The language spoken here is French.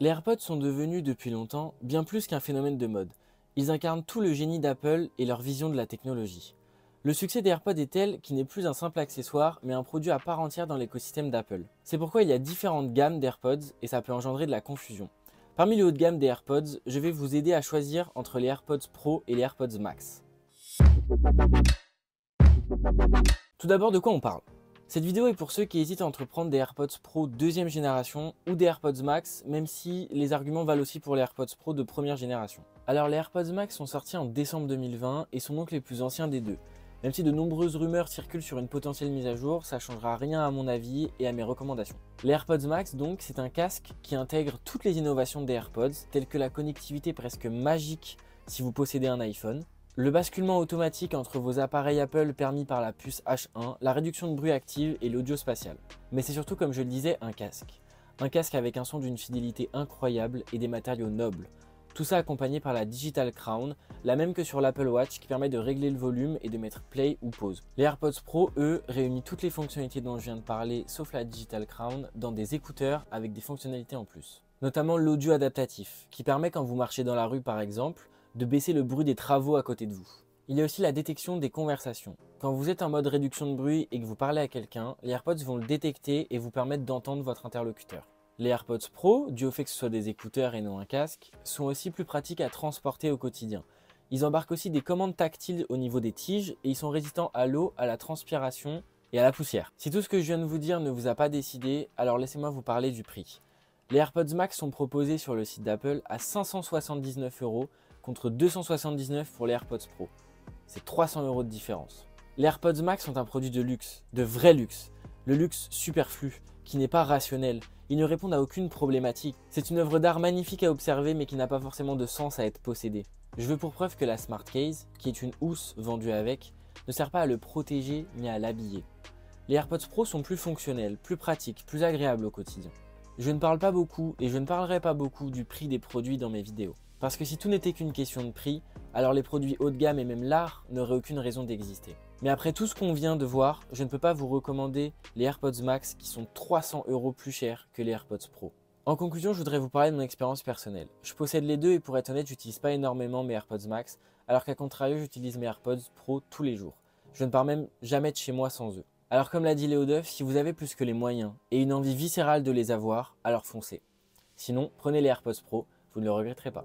Les AirPods sont devenus depuis longtemps bien plus qu'un phénomène de mode. Ils incarnent tout le génie d'Apple et leur vision de la technologie. Le succès des AirPods est tel qu'il n'est plus un simple accessoire, mais un produit à part entière dans l'écosystème d'Apple. C'est pourquoi il y a différentes gammes d'AirPods et ça peut engendrer de la confusion. Parmi les haut de gamme des AirPods, je vais vous aider à choisir entre les AirPods Pro et les AirPods Max. Tout d'abord, de quoi on parle? Cette vidéo est pour ceux qui hésitent à entreprendre des AirPods Pro deuxième génération ou des AirPods Max, même si les arguments valent aussi pour les AirPods Pro de première génération. Alors les AirPods Max sont sortis en décembre 2020 et sont donc les plus anciens des deux. Même si de nombreuses rumeurs circulent sur une potentielle mise à jour, ça ne changera rien à mon avis et à mes recommandations. Les AirPods Max donc, c'est un casque qui intègre toutes les innovations des AirPods, telles que la connectivité presque magique si vous possédez un iPhone, le basculement automatique entre vos appareils Apple permis par la puce H1, la réduction de bruit active et l'audio spatial. Mais c'est surtout, comme je le disais, un casque. Un casque avec un son d'une fidélité incroyable et des matériaux nobles. Tout ça accompagné par la Digital Crown, la même que sur l'Apple Watch qui permet de régler le volume et de mettre play ou pause. Les AirPods Pro, eux, réunissent toutes les fonctionnalités dont je viens de parler, sauf la Digital Crown, dans des écouteurs avec des fonctionnalités en plus. Notamment l'audio adaptatif, qui permet quand vous marchez dans la rue par exemple, de baisser le bruit des travaux à côté de vous. Il y a aussi la détection des conversations. Quand vous êtes en mode réduction de bruit et que vous parlez à quelqu'un, les AirPods vont le détecter et vous permettre d'entendre votre interlocuteur. Les AirPods Pro, dû au fait que ce soit des écouteurs et non un casque, sont aussi plus pratiques à transporter au quotidien. Ils embarquent aussi des commandes tactiles au niveau des tiges et ils sont résistants à l'eau, à la transpiration et à la poussière. Si tout ce que je viens de vous dire ne vous a pas décidé, alors laissez-moi vous parler du prix. Les AirPods Max sont proposés sur le site d'Apple à 579 € contre 279 pour les AirPods Pro. C'est 300 € de différence. Les AirPods Max sont un produit de luxe, de vrai luxe. Le luxe superflu, qui n'est pas rationnel. Ils ne répondent à aucune problématique. C'est une œuvre d'art magnifique à observer mais qui n'a pas forcément de sens à être possédée. Je veux pour preuve que la Smart Case, qui est une housse vendue avec, ne sert pas à le protéger mais à l'habiller. Les AirPods Pro sont plus fonctionnels, plus pratiques, plus agréables au quotidien. Je ne parle pas beaucoup et je ne parlerai pas beaucoup du prix des produits dans mes vidéos. Parce que si tout n'était qu'une question de prix, alors les produits haut de gamme et même l'art n'auraient aucune raison d'exister. Mais après tout ce qu'on vient de voir, je ne peux pas vous recommander les AirPods Max qui sont 300 € plus chers que les AirPods Pro. En conclusion, je voudrais vous parler de mon expérience personnelle. Je possède les deux et pour être honnête, j'utilise pas énormément mes AirPods Max, alors qu'à contrario, j'utilise mes AirPods Pro tous les jours. Je ne pars même jamais de chez moi sans eux. Alors comme l'a dit Léo Duff, si vous avez plus que les moyens et une envie viscérale de les avoir, alors foncez. Sinon, prenez les AirPods Pro, vous ne le regretterez pas.